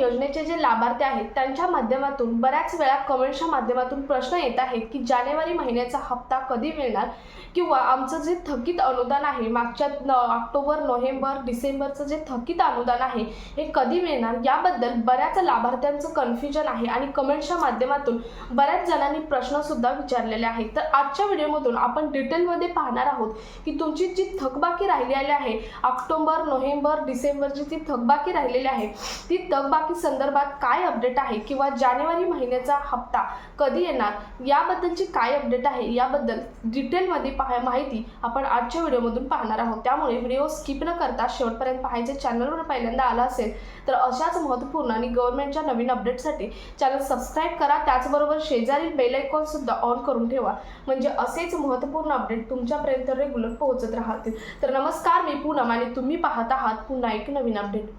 योजनेचे जे लाभार्थी आहेत त्यांच्या माध्यमातून बऱ्याच वेळा कमेंट्सच्या माध्यमातून प्रश्न येत आहेत की जानेवारी महिन्याचा हप्ता कधी मिळणार किंवा आमचं जे थकीत अनुदान आहे मागच्या ऑक्टोबर, नोव्हेंबर, डिसेंबरचं जे थकीत अनुदान आहे हे कधी मिळणार याबद्दल बऱ्याच लाभार्थ्यांचं कन्फ्युजन आहे आणि कमेंट्सच्या माध्यमातून बऱ्याच जणांनी प्रश्नसुद्धा विचारलेले आहेत। तर आजच्या व्हिडिओमधून आपण डिटेलमध्ये पाहणार आहोत की तुमची जी थकबाकी राहिलेली आहे ऑक्टोबर, नोव्हेंबर, डिसेंबरची जी थकबाकी राहिलेली आहे ती थकबाकी संदर्भात काय अपडेट आहे किंवा जानेवारी महिन्याचा हप्ता कधी येणार याबद्दलची काय अपडेट आहे याबद्दल डिटेलमध्ये माहिती आपण आजच्या व्हिडिओमधून पाहणार आहोत। त्यामुळे व्हिडिओ स्किप न करता शेवटपर्यंत पाहायचे। चॅनलवर पहिल्यांदा आला असेल तर अशाच महत्त्वपूर्ण आणि गव्हर्नमेंटच्या नवीन अपडेटसाठी चॅनल सबस्क्राईब करा, त्याचबरोबर शेजारी बेल आयकॉन सुद्धा ऑन करून ठेवा म्हणजे असेच महत्त्वपूर्ण अपडेट तुमच्यापर्यंत रेग्युलर पोहोचत राहतील। तर नमस्कार, मी पूनम आणि तुम्ही पाहत आहात पुन्हा एक नवीन अपडेट।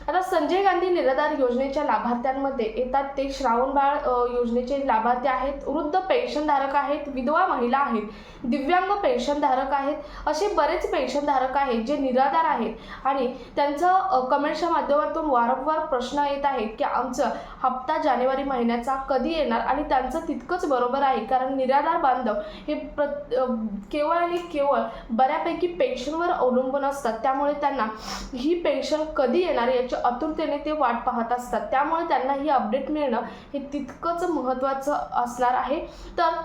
आता संजय गांधी निराधार योजनेच्या लाभार्थ्यांमध्ये येतात ते श्रावणबाळ योजनेचे लाभार्थी आहेत, वृद्ध पेन्शनधारक आहेत, विधवा महिला आहेत, दिव्यांग पेन्शनधारक आहेत, असे बरेच पेन्शनधारक आहेत जे निराधार आहेत आणि त्यांचं कमेंट्सच्या माध्यमातून वारंवार प्रश्न येत आहेत की आमचा हप्ता जानेवारी महिन्याचा कधी येणार आणि त्यांचं तितकंच बरोबर आहे कारण निराधार बांधव हे केवळ आणि केवळ बऱ्यापैकी पेन्शनवर अवलंबून असतात, त्यामुळे त्यांना ही पेन्शन कधी येणार याची आतुरतेने ते वाट पाहत असतात, त्यामुळे त्यांना ही अपडेट मिळणं हे तितकंच महत्त्वाचं असणार आहे। तर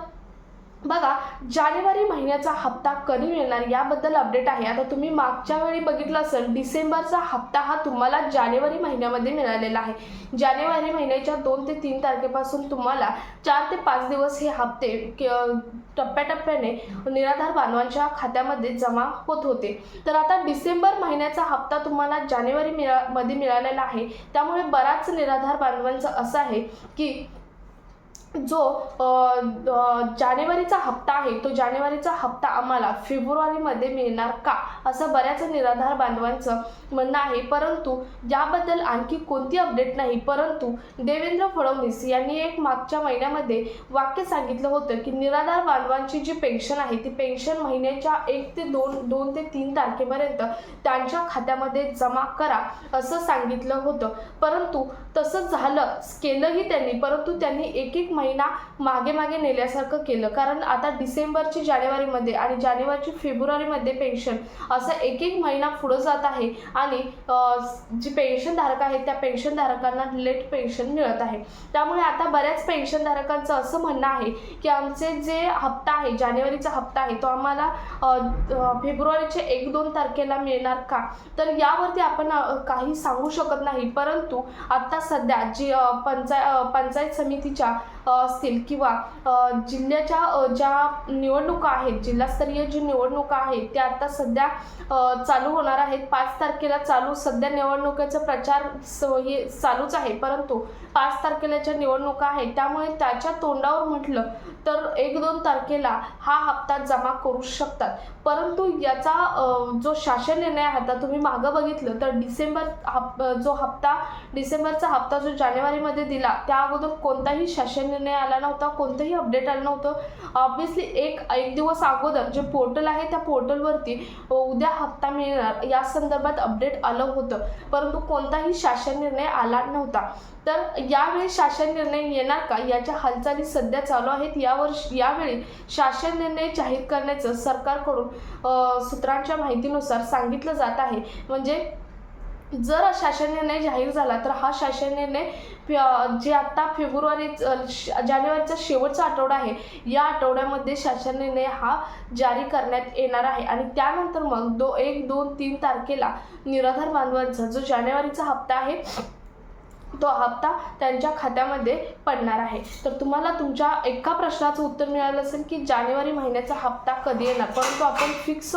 बघा, जानेवारी महिन्याचा हप्ता कधी मिळणार याबद्दल अपडेट आहे। आता तुम्ही मागच्या वेळी बघितलं असेल डिसेंबरचा हप्ता हा तुम्हाला जानेवारी महिन्यामध्ये मिळालेला आहे। जानेवारी महिन्याच्या 2 ते 3 तारखेपासून तुम्हाला 4 ते 5 दिवस हे हप्ते टप्प्याटप्प्याने निराधार बांधवांच्या खात्यामध्ये जमा होत होते। तर आता डिसेंबर महिन्याचा हप्ता तुम्हाला जानेवारी मध्ये मिळालेला आहे, त्यामुळे बराच निराधार बांधवांचं असं आहे की जो जानेवारीचा हप्ता आहे तो जानेवारीचा हप्ता आम्हाला फेब्रुवारीमध्ये मिळणार का असं बऱ्याच निराधार बांधवांचं म्हणणं आहे। परंतु याबद्दल आणखी कोणती अपडेट नाही, परंतु देवेंद्र फडणवीस यांनी एक मागच्या महिन्यामध्ये वाक्य सांगितलं होतं की निराधार बांधवांची जी पेन्शन आहे ती पेन्शन महिन्याच्या 1 ते 2 ते 3 तारखेपर्यंत त्यांच्या खात्यामध्ये जमा करा असं सांगितलं होतं। परंतु तसं झालं, केलंही त्यांनी, परंतु त्यांनी एक महिना मागे नेल्यासारखं केलं कारण आता डिसेंबरची जानेवारीमध्ये आणि जानेवारीची फेब्रुवारीमध्ये पेन्शन असं एक महिना पुढे जात आहे आणि जी पेन्शनधारक आहेत त्या पेन्शनधारकांना लेट पेन्शन मिळत आहे। त्यामुळे आता बऱ्याच पेन्शनधारकांचं असं म्हणणं आहे की आमचे जे हप्ता आहे जानेवारीचा हप्ता आहे तो आम्हाला फेब्रुवारीच्या 1-2 तारखेला मिळणार का, तर यावरती आपण काही सांगू शकत नाही। परंतु आता सध्या जी पंचायत समितीच्या असतील किंवा जिल्ह्याच्या ज्या निवडणुका आहेत, जिल्हास्तरीय जी निवडणुका आहेत त्या आता सध्या चालू होणार आहेत। 5 तारखेला चालू, सध्या निवडणुकीचा प्रचार हे चालूच आहे, परंतु 5 तारखेलाच्या निवडणुका आहेत त्यामुळे त्याच्या तोंडावर म्हटलं तर 1-2 तारखेला हा हप्ता जमा करू शकतात। परंतु याचा जो शासन निर्णय आहे, आता तुम्ही मागं बघितलं तर डिसेंबरचा हप्ता जो जानेवारीमध्ये दिला त्या अगोदर कोणताही शासन निर्णय आला नव्हता, कोणतंही अपडेट आलं नव्हतं। ऑब्व्हियसली एक दिवस अगोदर जे पोर्टल आहे त्या पोर्टलवरती उद्या हप्ता मिळणार या संदर्भात अपडेट आलं होतं, परंतु कोणताही शासन निर्णय आला नव्हता। तर यावेळी शासन निर्णय येणार का याच्या हालचाली सध्या चालू आहेत। यावेळी शासन निर्णय जाहीर करण्याचं सरकारकडून सूत्रांच्या माहितीनुसार सांगितलं जात आहे। म्हणजे जर शासन निर्णय जाहीर झाला तर हा शासन निर्णय जे आता जानेवारीचा शेवटचा आठवडा आहे या आठवड्यामध्ये शासन निर्णय हा जारी करण्यात येणार आहे आणि त्यानंतर मग 1-2-3 तारखेला निराधार बांधवांचा जो जानेवारीचा हप्ता आहे तो हप्ता त्यांच्या खात्यामध्ये पडणार आहे। तर तुम्हाला तुमच्या एका प्रश्नाचं उत्तर मिळालं असेल की जानेवारी महिन्याचा हप्ता कधी येणार, परंतु आपण फिक्स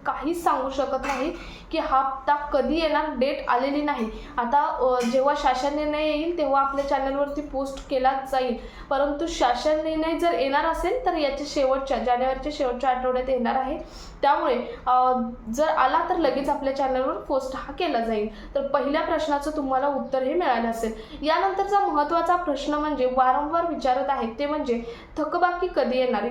काहीच सांगू शकत नाही की हप्ता कधी येणार, डेट आलेली नाही। आता जेव्हा शासन निर्णय येईल तेव्हा आपल्या चॅनलवरती पोस्ट केला जाईल, परंतु शासन निर्णय जर येणार असेल तर याच्या जानेवारीच्या शेवटच्या आठवड्यात येणार आहे। त्यामुळे जर आला तर लगेच आपल्या चॅनलवर पोस्ट हा केला जाईल. तर पहिल्या प्रश्नाचं तुम्हाला उत्तर हे मिळालं असेल. यानंतरचा महत्त्वाचा प्रश्न म्हणजे वारंवार विचारत आहेत ते म्हणजे थकबाकी कधी येणार.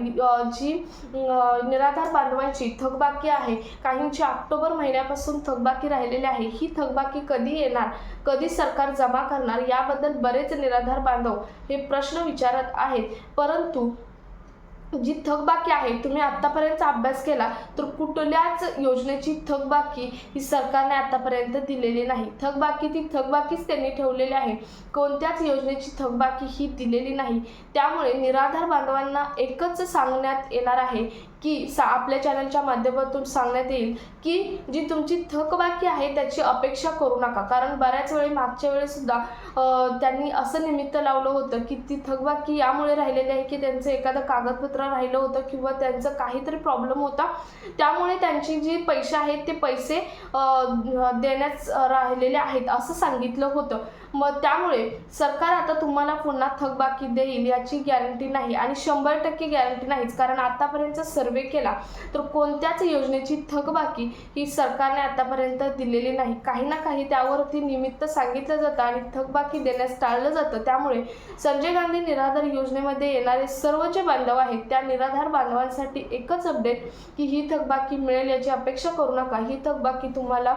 जी निराधार बांधवांची थकबाकी आहे, काहींची ऑक्टोबर महिन्यापासून थकबाकी राहिलेली आहे, ही थकबाकी कधी येणार, कधी सरकार जमा करणार, याबद्दल बरेच निराधार बांधव हे प्रश्न विचारत आहेत. परंतु जी थकबाकी आहे, तुम्ही आत्तापर्यंत अभ्यास केला तर कुठल्याच योजनेची थकबाकी ही सरकारने आतापर्यंत दिलेली नाही. ती थकबाकीच त्यांनी ठेवलेली आहे. कोणत्याच योजनेची थकबाकी ही दिलेली नाही. त्यामुळे निराधार बांधवांना एकच सांगण्यात येणार आहे की आपल्या चॅनलच्या माध्यमातून सांगण्यात येईल की जी तुमची थकबाकी आहे त्याची अपेक्षा करू नका. कारण बऱ्याच वेळी मागच्या वेळेसुद्धा त्यांनी असं निमित्त लावलं होतं की ती थकबाकी यामुळे राहिलेली आहे की त्यांचं एखादं कागदपत्र राहिलं होतं किंवा त्यांचं काहीतरी प्रॉब्लेम होता, त्यामुळे त्यांची जी पैसे आहेत ते पैसे देण्यास राहिलेले आहेत असं सांगितलं होतं. मग त्यामुळे सरकार आता तुम्हाला पुन्हा थकबाकी देईल याची गॅरंटी नाही आणि 100% गॅरंटी नाहीच. कारण आतापर्यंत सर्वे केला तर कोणत्याच योजनेची थकबाकी ही सरकारने आतापर्यंत दिलेली नाही. काही ना काही त्यावरती निमित्त सांगितलं जातं आणि थकबाकी देण्यास टाळलं जातं. त्यामुळे संजय गांधी निराधार योजनेमध्ये येणारे सर्व जे बांधव आहेत त्या निराधार बांधवांसाठी एकच अपडेट की ही थकबाकी मिळेल याची अपेक्षा करू नका. ही थकबाकी तुम्हाला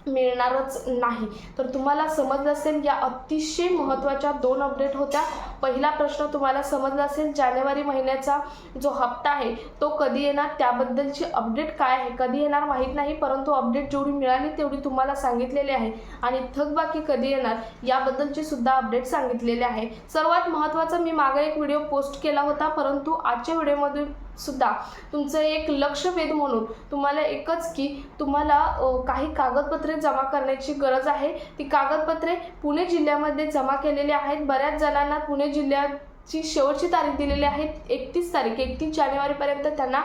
मिळणारच नाही. तर तुम्हाला समजलं असेल या अतिशय महत्त्वाच्या 2 अपडेट होत्या. पहिला प्रश्न तुम्हाला समजला असेल, जानेवारी महिन्याचा जो हप्ता आहे तो कधी येणार त्याबद्दलची अपडेट काय आहे. कधी येणार माहीत नाही, परंतु अपडेट जेवढी मिळाली तेवढी तुम्हाला सांगितलेली आहे. आणि थकबाकी कधी येणार याबद्दलची सुद्धा अपडेट सांगितलेले आहे. सर्वात महत्त्वाचं, मी मागे एक व्हिडिओ पोस्ट केला होता, परंतु आजच्या व्हिडिओमध्ये सुद्धा तुमचं एक लक्षवेध म्हणून तुम्हाला एकच की तुम्हाला काही कागदपत्रे जमा करण्याची गरज आहे. ती कागदपत्रे पुणे जिल्ह्यामध्ये जमा केलेली आहेत. बऱ्याच जणांना पुणे जिल्ह्याची शेवटची तारीख दिलेली आहे 31 जानेवारीपर्यंत त्यांना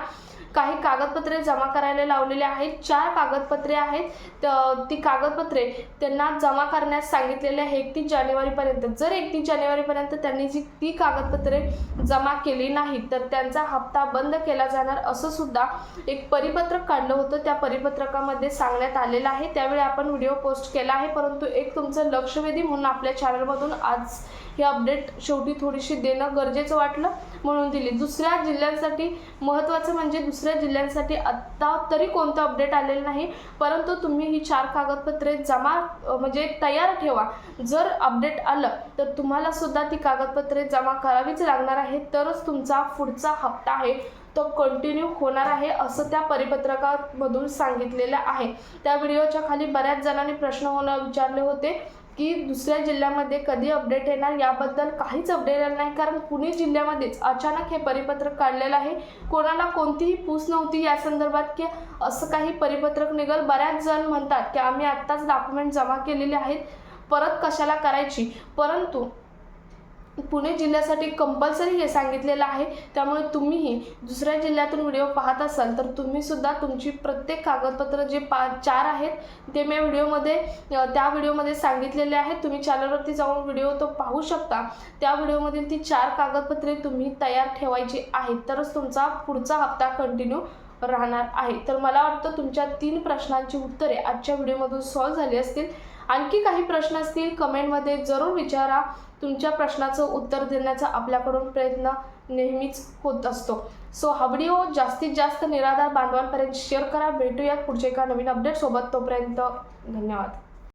काही कागदपत्रे जमा करायला लावलेले आहेत. 4 कागदपत्रे आहेत. ती कागदपत्रे त्यांना जमा करण्यास सांगितलेले आहे 31 जानेवारीपर्यंत. जर 31 जानेवारीपर्यंत त्यांनी ती कागदपत्रे जमा केली नाही तर त्यांचा हप्ता बंद केला जाणार असं सुद्धा एक परिपत्रक काढलं होतं. त्या परिपत्रकामध्ये सांगण्यात आलेलं आहे. त्यावेळी आपण व्हिडिओ पोस्ट केला आहे, परंतु एक तुमचं लक्षवेधी म्हणून आपल्या चॅनलमधून आज हे अपडेट शेवटी थोडीशी देणं गरजेचं वाटलं म्हणून दिली. दुसऱ्या जिल्ह्यांसाठी महत्त्वाचं म्हणजे दुसऱ्या जिल्ह्यांसाठी आत्ता तरी कोणतं अपडेट आलेलं नाही, परंतु तुम्ही ही 4 कागदपत्रे जमा म्हणजे तयार ठेवा. जर अपडेट आलं तर तुम्हाला सुद्धा ती कागदपत्रे जमा करावीच लागणार आहे, तरच तुमचा पुढचा हप्ता आहे तो कंटिन्यू होणार आहे असं त्या परिपत्रकामधून सांगितलेलं आहे. त्या व्हिडिओच्या खाली बऱ्याच जणांनी प्रश्न विचारले होते की दुसऱ्या जिल्ह्यामध्ये कधी अपडेट येणार. याबद्दल काहीच अपडेट येणार नाही, कारण पुणे जिल्ह्यामध्येच अचानक हे परिपत्रक काढलेलं आहे. कोणाला कोणतीही पूस नव्हती या संदर्भात की असं काही परिपत्रक निघेल. बऱ्याच जण म्हणतात की आम्ही आत्ताच डॉक्युमेंट जमा केलेले आहेत, परत कशाला करायची. परंतु पुणे जिल्ह्यासाठी कंपल्सरी हे सांगितलेलं आहे. त्यामुळे तुम्हीही दुसऱ्या जिल्ह्यातून व्हिडिओ पाहत असाल तर तुम्ही सुद्धा तुमची प्रत्येक कागदपत्र जे 4 आहेत ते मी त्या व्हिडिओमध्ये सांगितलेले आहेत. तुम्ही चॅनलवरती जाऊन व्हिडिओ तो पाहू शकता. त्या व्हिडिओमधील ती 4 कागदपत्रे तुम्ही तयार ठेवायची आहेत, तरच तुमचा पुढचा हप्ता कंटिन्यू राहणार आहे. तर मला वाटतं तुमच्या 3 प्रश्नांची उत्तरे आजच्या व्हिडिओमधून सॉल्व्ह झाली असतील. आणखी काही प्रश्न असतील कमेंटमध्ये जरूर विचारा. तुमच्या प्रश्नाचं उत्तर देण्याचा आपल्याकडून प्रयत्न नेहमीच होत असतो. सो हा व्हिडिओ जास्तीत जास्त निराधार बांधवांपर्यंत शेअर करा. भेटूयात पुढच्या एका नवीन अपडेट सोबत. तोपर्यंत धन्यवाद.